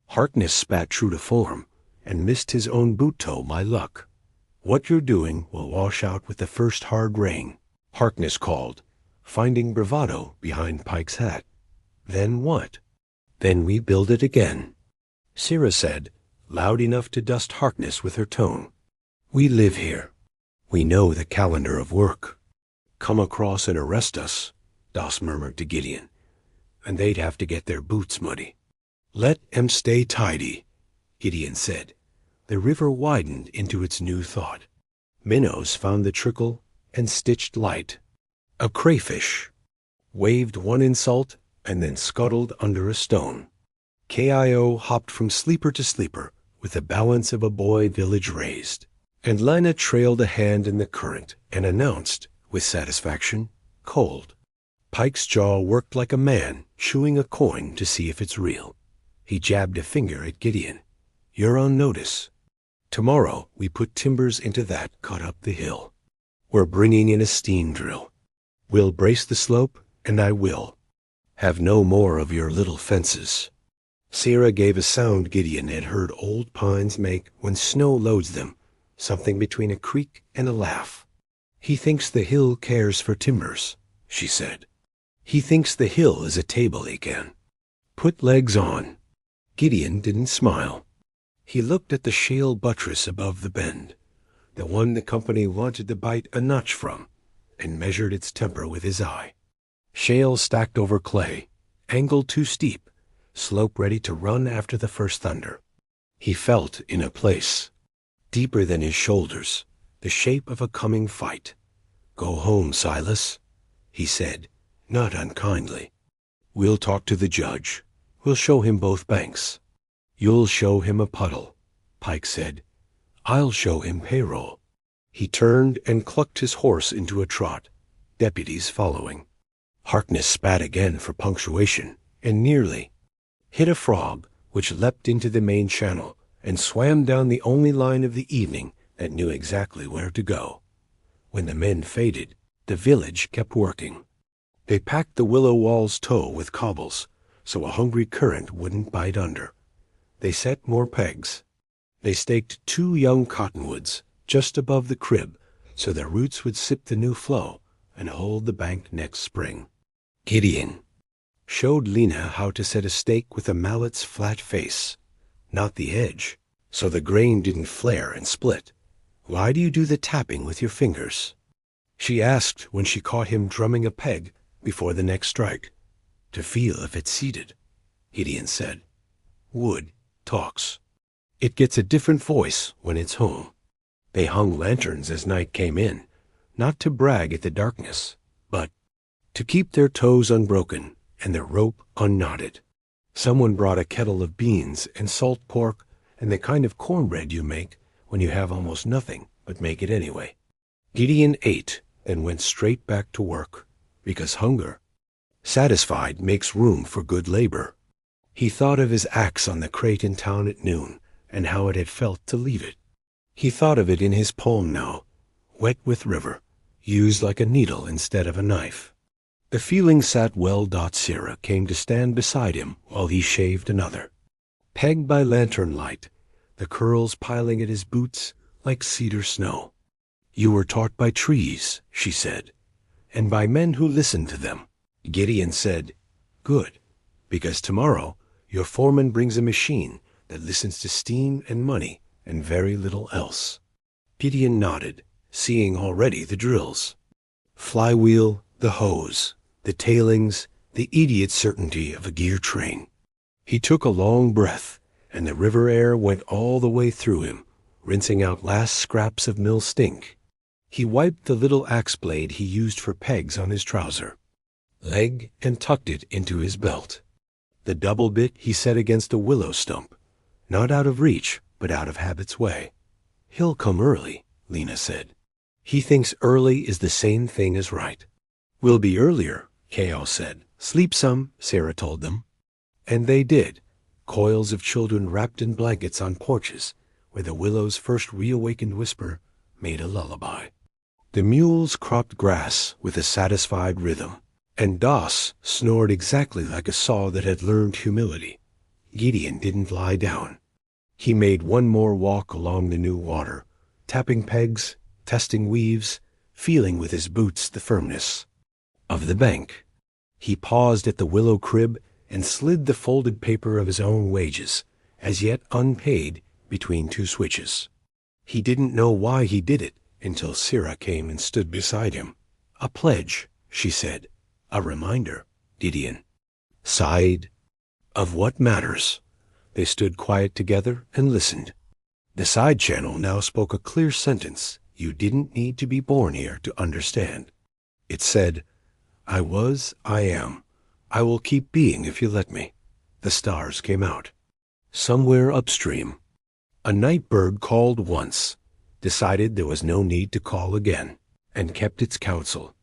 Harkness spat true to form and missed his own boot toe by luck. "What you're doing will wash out with the first hard rain," Harkness called, finding bravado behind Pike's hat. "Then what?" "Then we build it again," Sarah said, loud enough to dust Harkness with her tone. "We live here. We know the calendar of work." "Come across and arrest us," Doss murmured to Gideon, "and they'd have to get their boots muddy." "Let 'em stay tidy," Gideon said. The river widened into its new thought. Minnows found the trickle and stitched light. A crayfish waved one insult and then scuttled under a stone. K.I.O. hopped from sleeper to sleeper with the balance of a boy village raised, and Lina trailed a hand in the current and announced, with satisfaction, "Cold." Pike's jaw worked like a man chewing a coin to see if it's real. He jabbed a finger at Gideon. "You're on notice. Tomorrow we put timbers into that cut up the hill. We're bringing in a steam drill. We'll brace the slope, and I will have no more of your little fences." Sarah gave a sound Gideon had heard old pines make when snow loads them, something between a creak and a laugh. "He thinks the hill cares for timbers," she said. "He thinks the hill is a table he can put legs on." Gideon didn't smile. He looked at the shale buttress above the bend, the one the company wanted to bite a notch from, and measured its temper with his eye. Shale stacked over clay, angled too steep, slope ready to run after the first thunder. He felt in a place, deeper than his shoulders, the shape of a coming fight. "Go home, Silas," he said, not unkindly. "We'll talk to the judge. We'll show him both banks." "You'll show him a puddle," Pike said. "I'll show him payroll." He turned and clucked his horse into a trot, deputies following. Harkness spat again for punctuation, and nearly hit a frog, which leapt into the main channel and swam down the only line of the evening that knew exactly where to go. When the men faded, the village kept working. They packed the willow wall's toe with cobbles, so a hungry current wouldn't bite under. They set more pegs. They staked 2 young cottonwoods just above the crib, so their roots would sip the new flow and hold the bank next spring. Gideon showed Lena how to set a stake with a mallet's flat face, not the edge, so the grain didn't flare and split. "Why do you do the tapping with your fingers?" she asked when she caught him drumming a peg before the next strike. "To feel if it's seated," Gideon said. "Wood talks. It gets a different voice when it's home." They hung lanterns as night came in, not to brag at the darkness, but to keep their toes unbroken and their rope unknotted. Someone brought a kettle of beans and salt pork and the kind of cornbread you make when you have almost nothing but make it anyway. Gideon ate and went straight back to work, because hunger, satisfied, makes room for good labor. He thought of his axe on the crate in town at noon and how it had felt to leave it. He thought of it in his palm now, wet with river, used like a needle instead of a knife. The feeling sat well. Sarah came to stand beside him while he shaved another. Pegged by lantern light, the curls piling at his boots like cedar snow. "You were taught by trees," she said, "and by men who listened to them." Gideon said, "Good, because tomorrow your foreman brings a machine that listens to steam and money and very little else." Gideon nodded, seeing already the drills. Flywheel, the hose, the tailings, the idiot certainty of a gear train. He took a long breath, and the river air went all the way through him, rinsing out last scraps of mill stink. He wiped the little axe blade he used for pegs on his trouser leg and tucked it into his belt. The double bit he set against a willow stump, not out of reach, but out of habit's way. "He'll come early," Lena said. "He thinks early is the same thing as right." "We'll be earlier," K.O. said. "Sleep some," Sarah told them. And they did, coils of children wrapped in blankets on porches, where the willow's first reawakened whisper made a lullaby. The mules cropped grass with a satisfied rhythm, and Doss snored exactly like a saw that had learned humility. Gideon didn't lie down. He made one more walk along the new water, tapping pegs, testing weaves, feeling with his boots the firmness of the bank. He paused at the willow crib and slid the folded paper of his own wages, as yet unpaid, between 2 switches. He didn't know why he did it until Sarah came and stood beside him. "A pledge," she said. "A reminder." Gideon sighed. "Of what matters?" They stood quiet together and listened. The side channel now spoke a clear sentence you didn't need to be born here to understand. It said, "I was, I am. I will keep being if you let me." The stars came out. Somewhere upstream, a night bird called once, decided there was no need to call again, and kept its counsel.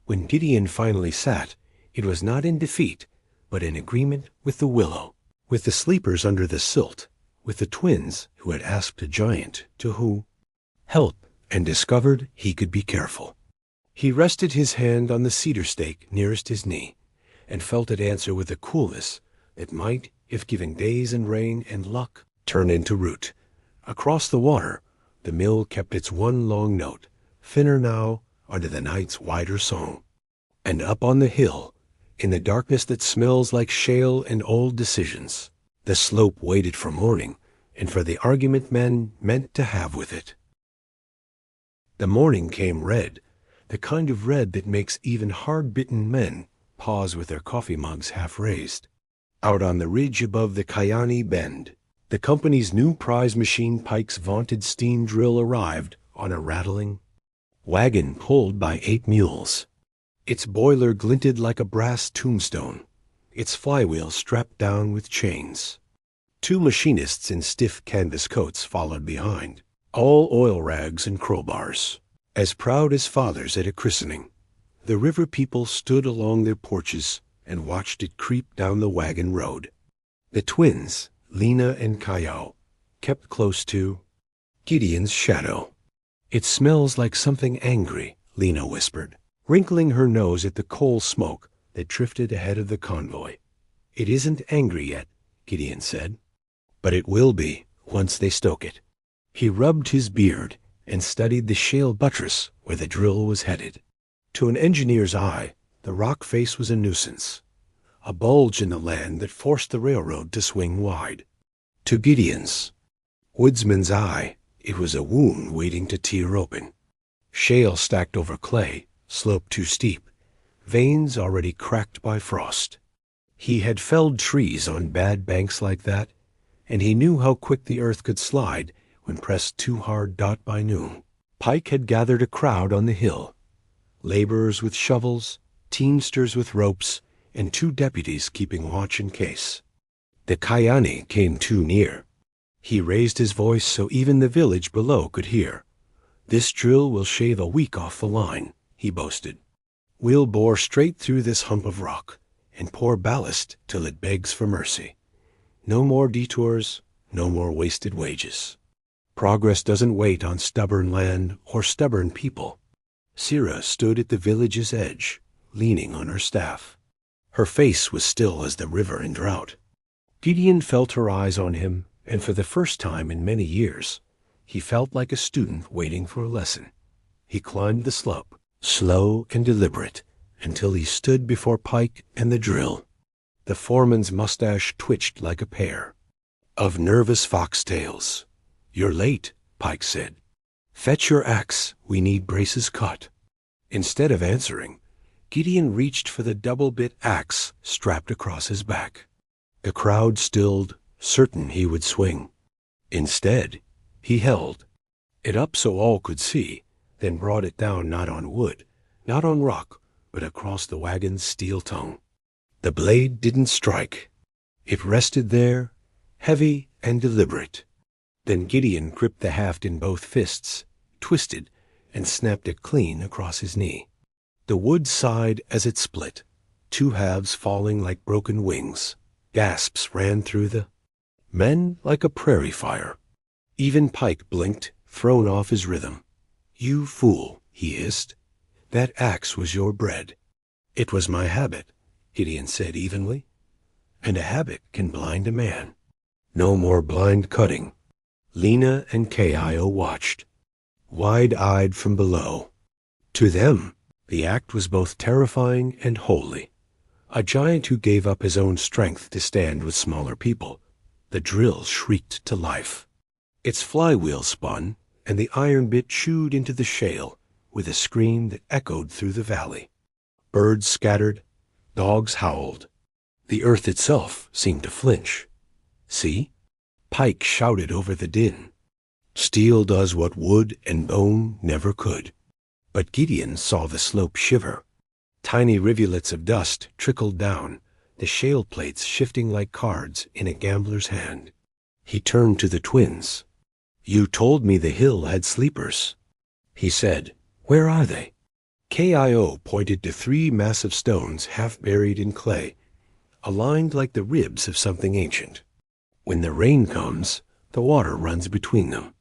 When Gideon finally sat, it was not in defeat, but in agreement with the willow, with the sleepers under the silt, with the twins who had asked a giant to who help, and discovered he could be careful. He rested his hand on the cedar stake nearest his knee, and felt it answer with a coolness that might, if given days and rain and luck, turn into root. Across the water, The mill kept its one long note, thinner now under the night's wider song. And up on the hill, in the darkness that smells like shale and old decisions, the slope waited for morning and for the argument men meant to have with it. The morning came red, the kind of red that makes even hard-bitten men pause with their coffee mugs half raised. Out on the ridge above the Kayani Bend, the company's new prize machine Pike's vaunted steam drill arrived on a rattling wagon pulled by 8 mules. Its boiler glinted like a brass tombstone, its flywheel strapped down with chains. 2 machinists in stiff canvas coats followed behind, all oil rags and crowbars. As proud as fathers at a christening, the river people stood along their porches and watched it creep down the wagon road. The twins, Lena and Kayao, kept close to Gideon's shadow. "It smells like something angry," Lena whispered, wrinkling her nose at the coal smoke that drifted ahead of the convoy. "It isn't angry yet," Gideon said, "but it will be once they stoke it." He rubbed his beard and studied the shale buttress where the drill was headed. To an engineer's eye, the rock face was a nuisance, a bulge in the land that forced the railroad to swing wide. To Gideon's woodsman's eye, it was a wound waiting to tear open. Shale stacked over clay, slope too steep, veins already cracked by frost. He had felled trees on bad banks like that, and he knew how quick the earth could slide when pressed too hard by noon. Pike had gathered a crowd on the hill, laborers with shovels, teamsters with ropes, and 2 deputies keeping watch in case. The Kayani came too near. He raised his voice so even the village below could hear. "This drill will shave a week off the line," he boasted. "We'll bore straight through this hump of rock and pour ballast till it begs for mercy. No more detours, no more wasted wages. Progress doesn't wait on stubborn land or stubborn people." Sira stood at the village's edge, leaning on her staff. Her face was still as the river in drought. Gideon felt her eyes on him, and for the first time in many years, he felt like a student waiting for a lesson. He climbed the slope, slow and deliberate, until he stood before Pike and the drill. The foreman's mustache twitched like a pair of nervous foxtails. "You're late," Pike said. "Fetch your axe, we need braces cut." Instead of answering, Gideon reached for the double-bit axe strapped across his back. The crowd stilled, certain he would swing. Instead, he held it up so all could see, then brought it down not on wood, not on rock, but across the wagon's steel tongue. The blade didn't strike. It rested there, heavy and deliberate. Then Gideon gripped the haft in both fists, twisted, and snapped it clean across his knee. The wood sighed as it split, 2 halves falling like broken wings. Gasps ran through the men like a prairie fire. Even Pike blinked, thrown off his rhythm. "You fool," he hissed. "That axe was your bread." "It was my habit," Gideon said evenly. "And a habit can blind a man." No more blind cutting. Lena and Kayao watched, wide-eyed from below. To them, the act was both terrifying and holy. A giant who gave up his own strength to stand with smaller people. The drill shrieked to life. Its flywheel spun, and the iron bit chewed into the shale with a scream that echoed through the valley. Birds scattered, dogs howled. The earth itself seemed to flinch. "See?" Pike shouted over the din. "Steel does what wood and bone never could." But Gideon saw the slope shiver. Tiny rivulets of dust trickled down, the shale plates shifting like cards in a gambler's hand. He turned to the twins. "You told me the hill had sleepers," he said. "Where are they?" K.I.O. pointed to 3 massive stones half buried in clay, aligned like the ribs of something ancient. When the rain comes, the water runs between them.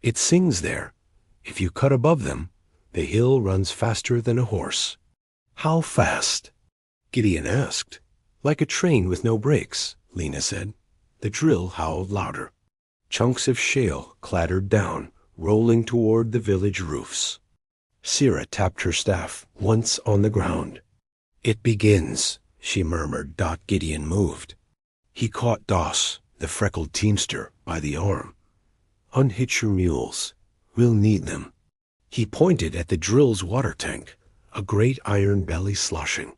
It sings there. If you cut above them, the hill runs faster than a horse. "How fast?" Gideon asked. "Like a train with no brakes," Lena said. The drill howled louder. Chunks of shale clattered down, rolling toward the village roofs. Sira tapped her staff once on the ground. "It begins," she murmured. Gideon moved. He caught Doss, the freckled teamster, by the arm. "Unhitch your mules. We'll need them." He pointed at the drill's water tank, a great iron belly sloshing,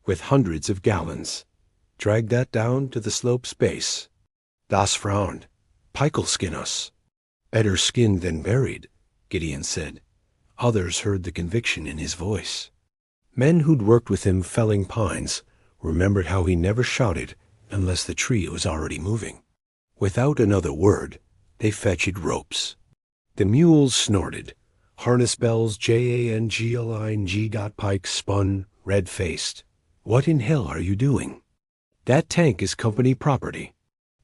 with hundreds of gallons. "Drag that down to the slope's base." Doss frowned. "Pike'll skin us." "Better skinned than buried," Gideon said. Others heard the conviction in his voice. Men who'd worked with him felling pines remembered how he never shouted unless the tree was already moving. Without another word, they fetched ropes. The mules snorted. Harness bells JANG. Pike spun, red-faced. "What in hell are you doing?" "That tank is company property."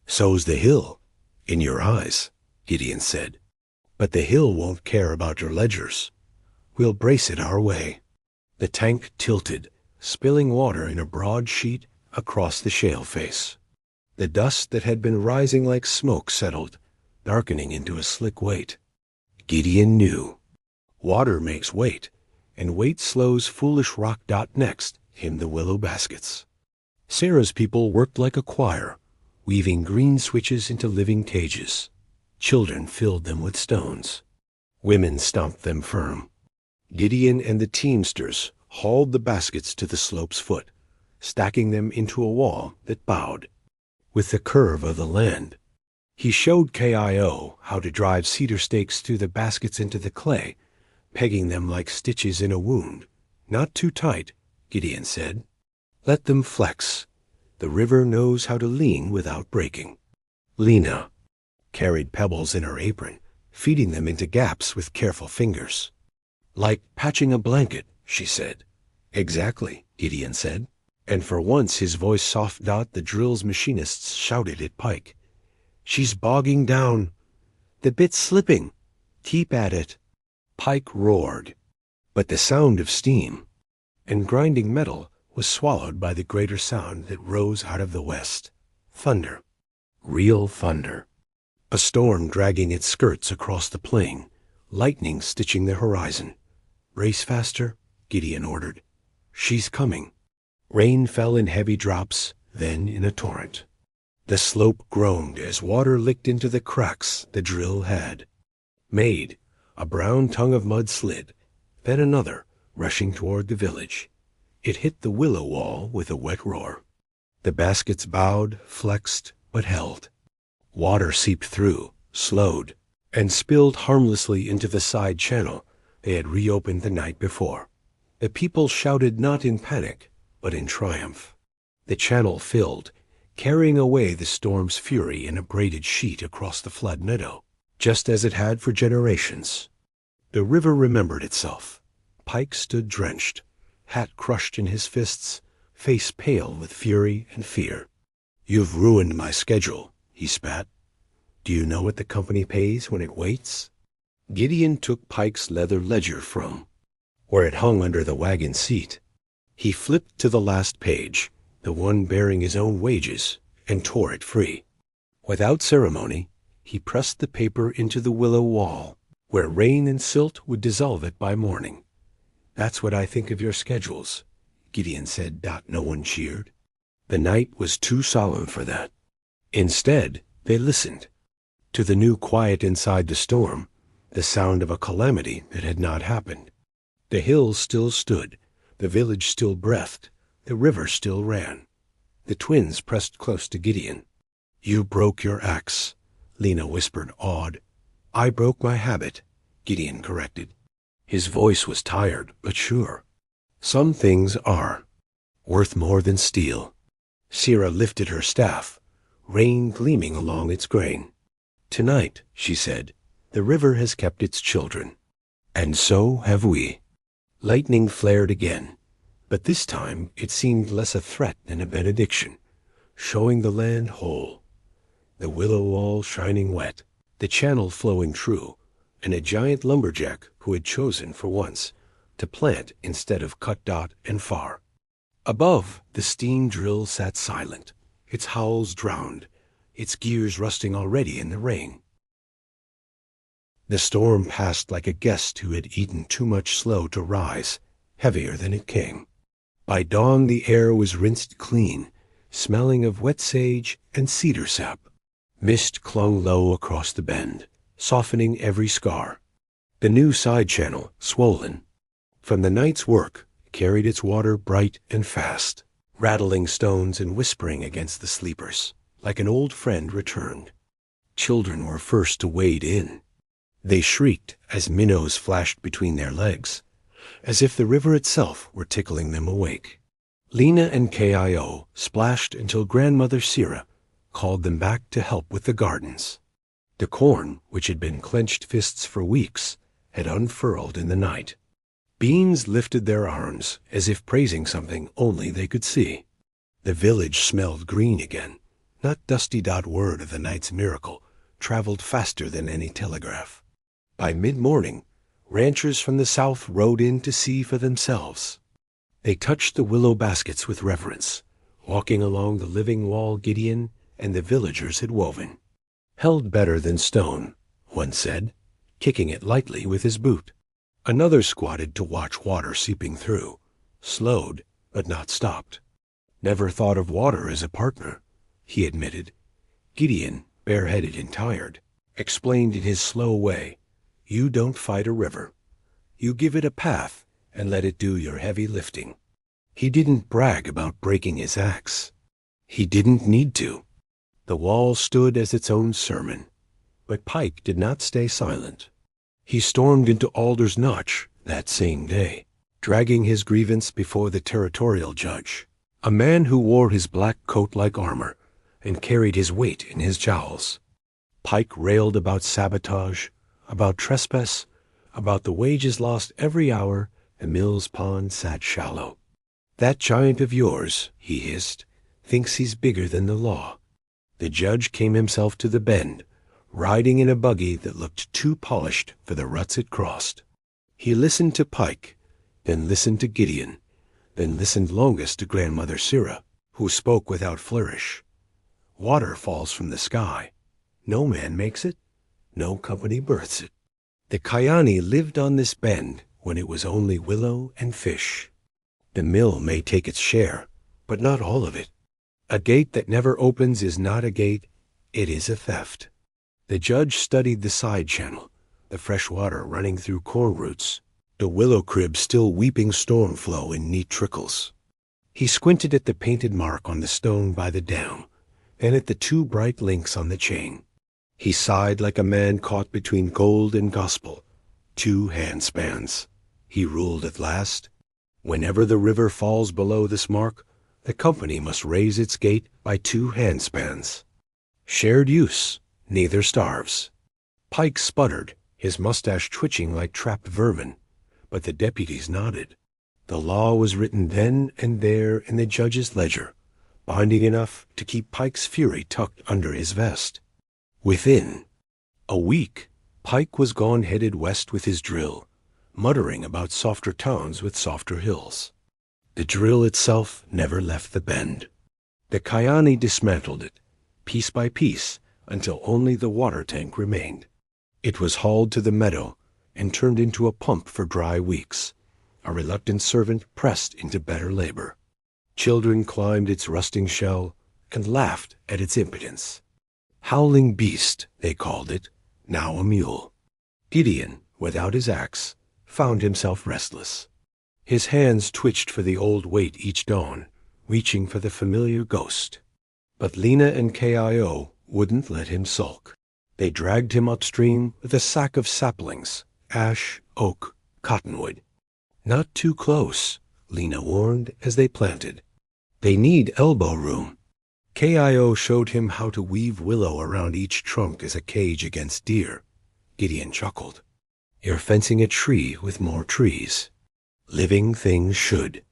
"So's the hill, in your eyes," Gideon said. "But the hill won't care about your ledgers. We'll brace it our way." The tank tilted, spilling water in a broad sheet across the shale face. The dust that had been rising like smoke settled, darkening into a slick weight. Gideon knew. Water makes weight, and weight slows foolish rock. Next came the willow baskets. Sarah's people worked like a choir, weaving green switches into living cages. Children filled them with stones. Women stomped them firm. Gideon and the teamsters hauled the baskets to the slope's foot, stacking them into a wall that bowed with the curve of the land. He showed KIO how to drive cedar stakes through the baskets into the clay, pegging them like stitches in a wound. "Not too tight," Gideon said. "Let them flex. The river knows how to lean without breaking." Lena carried pebbles in her apron, feeding them into gaps with careful fingers. "Like patching a blanket," she said. "Exactly," Gideon said. And for once his voice soft. The drill's machinists shouted at Pike. "She's bogging down. The bit's slipping. Keep at it." Pike roared. But the sound of steam and grinding metal was swallowed by the greater sound that rose out of the west. Thunder. Real thunder. A storm dragging its skirts across the plain, lightning stitching the horizon. "Race faster," Gideon ordered. "She's coming." Rain fell in heavy drops, then in a torrent. The slope groaned as water licked into the cracks the drill had made. A brown tongue of mud slid, then another, rushing toward the village. It hit the willow wall with a wet roar. The baskets bowed, flexed, but held. Water seeped through, slowed, and spilled harmlessly into the side channel they had reopened the night before. The people shouted not in panic, but in triumph. The channel filled, carrying away the storm's fury in a braided sheet across the flood meadow, just as it had for generations. The river remembered itself. Pike stood drenched, hat crushed in his fists, face pale with fury and fear. "You've ruined my schedule," he spat. "Do you know what the company pays when it waits?" Gideon took Pike's leather ledger from where it hung under the wagon seat. He flipped to the last page, the one bearing his own wages, and tore it free. Without ceremony, he pressed the paper into the willow wall, where rain and silt would dissolve it by morning. "That's what I think of your schedules," Gideon said. No one cheered. The night was too solemn for that. Instead, they listened to the new quiet inside the storm, the sound of a calamity that had not happened. The hills still stood, the village still breathed, the river still ran. The twins pressed close to Gideon. "You broke your axe," Lena whispered, awed. "I broke my habit," Gideon corrected. His voice was tired, but sure. "Some things are worth more than steel." Sira lifted her staff, rain gleaming along its grain. "Tonight," she said, "the river has kept its children. And so have we." Lightning flared again, but this time it seemed less a threat than a benediction, showing the land whole. The willow wall shining wet, the channel flowing true, and a giant lumberjack who had chosen, for once, to plant instead of cut. And far above, the steam drill sat silent, its howls drowned, its gears rusting already in the rain. The storm passed like a guest who had eaten too much slow to rise, heavier than it came. By dawn the air was rinsed clean, smelling of wet sage and cedar sap. Mist clung low across the bend, softening every scar. The new side channel, swollen from the night's work, carried its water bright and fast, rattling stones and whispering against the sleepers, like an old friend returned. Children were first to wade in. They shrieked as minnows flashed between their legs, as if the river itself were tickling them awake. Lena and Kio splashed until Grandmother Sira called them back to help with the gardens. The corn, which had been clenched fists for weeks, had unfurled in the night. Beans lifted their arms as if praising something only they could see. The village smelled green again. Not dusty word of the night's miracle traveled faster than any telegraph. By mid-morning, ranchers from the south rode in to see for themselves. They touched the willow baskets with reverence, walking along the living wall Gideon and the villagers had woven. Held better than stone, one said, kicking it lightly with his boot. Another squatted to watch water seeping through, slowed but not stopped. Never thought of water as a partner, he admitted. Gideon, bareheaded and tired, explained in his slow way, "You don't fight a river. You give it a path and let it do your heavy lifting." He didn't brag about breaking his axe. He didn't need to. The wall stood as its own sermon. But Pike did not stay silent. He stormed into Alder's Notch that same day, dragging his grievance before the territorial judge, a man who wore his black coat like armor and carried his weight in his jowls. Pike railed about sabotage, about trespass, about the wages lost every hour the mill's pond sat shallow. "That giant of yours," he hissed, "thinks he's bigger than the law." The judge came himself to the bend, riding in a buggy that looked too polished for the ruts it crossed. He listened to Pike, then listened to Gideon, then listened longest to Grandmother Sira, who spoke without flourish. Water falls from the sky. No man makes it. No company births it. The Kyani lived on this bend when it was only willow and fish. The mill may take its share, but not all of it. A gate that never opens is not a gate, it is a theft. The judge studied the side channel, the fresh water running through corn roots, the willow crib still weeping storm flow in neat trickles. He squinted at the painted mark on the stone by the dam, and at the two bright links on the chain. He sighed like a man caught between gold and gospel, two handspans. He ruled at last. Whenever the river falls below this mark, the company must raise its gate by two handspans. Shared use, neither starves. Pike sputtered, his mustache twitching like trapped vermin, but the deputies nodded. The law was written then and there in the judge's ledger, binding enough to keep Pike's fury tucked under his vest. Within a week, Pike was gone headed west with his drill, muttering about softer towns with softer hills. The drill itself never left the bend. The Kyani dismantled it, piece by piece, until only the water tank remained. It was hauled to the meadow and turned into a pump for dry weeks, a reluctant servant pressed into better labor. Children climbed its rusting shell and laughed at its impotence. Howling beast, they called it, now a mule. Gideon, without his axe, found himself restless. His hands twitched for the old weight each dawn, reaching for the familiar ghost. But Lena and Kio wouldn't let him sulk. They dragged him upstream with a sack of saplings, ash, oak, cottonwood. "Not too close," Lena warned as they planted. "They need elbow room." Kio showed him how to weave willow around each trunk as a cage against deer. Gideon chuckled. "You're fencing a tree with more trees. Living things should."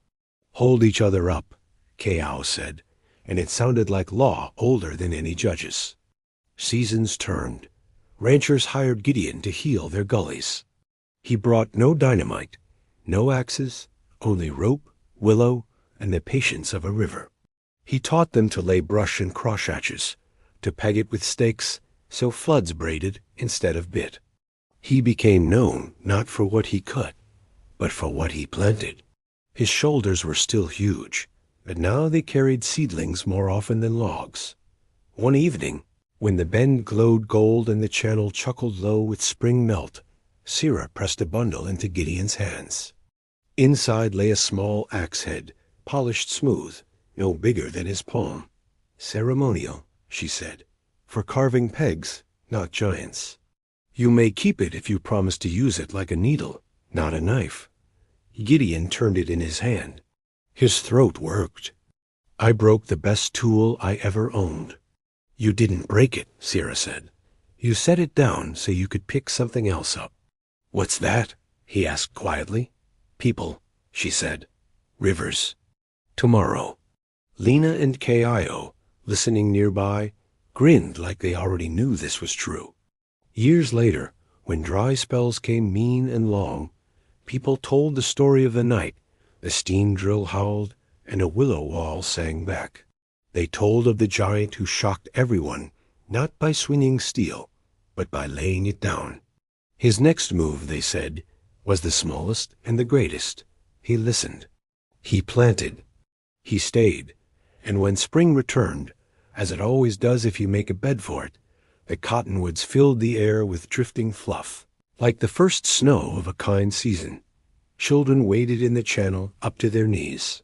"Hold each other up," Kio said, and it sounded like law older than any judges. Seasons turned. Ranchers hired Gideon to heal their gullies. He brought no dynamite, no axes, only rope, willow, and the patience of a river. He taught them to lay brush in crotch hatches, to peg it with stakes so floods braided instead of bit. He became known not for what he cut, but for what he planted. His shoulders were still huge, but now they carried seedlings more often than logs. One evening, when the bend glowed gold and the channel chuckled low with spring melt, Sira pressed a bundle into Gideon's hands. Inside lay a small axe head, polished smooth, no bigger than his palm. "Ceremonial," she said, "for carving pegs, not giants. You may keep it if you promise to use it like a needle, not a knife." Gideon turned it in his hand. His throat worked. "I broke the best tool I ever owned." "You didn't break it," Sira said. "You set it down so you could pick something else up." "What's that?" he asked quietly. "People," she said. "Rivers. Tomorrow." Lena and K.I.O., listening nearby, grinned like they already knew this was true. Years later, when dry spells came mean and long, people told the story of the night. The steam drill howled, and a willow wall sang back. They told of the giant who shocked everyone, not by swinging steel, but by laying it down. His next move, they said, was the smallest and the greatest. He listened. He planted. He stayed. And when spring returned, as it always does if you make a bed for it, the cottonwoods filled the air with drifting fluff, like the first snow of a kind season. Children waded in the channel up to their knees.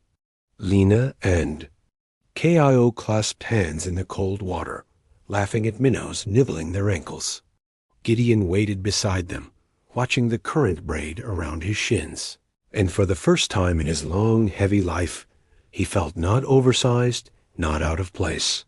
Lena and K.I.O. clasped hands in the cold water, laughing at minnows nibbling their ankles. Gideon waded beside them, watching the current braid around his shins. And for the first time in his long, heavy life, he felt not oversized, not out of place.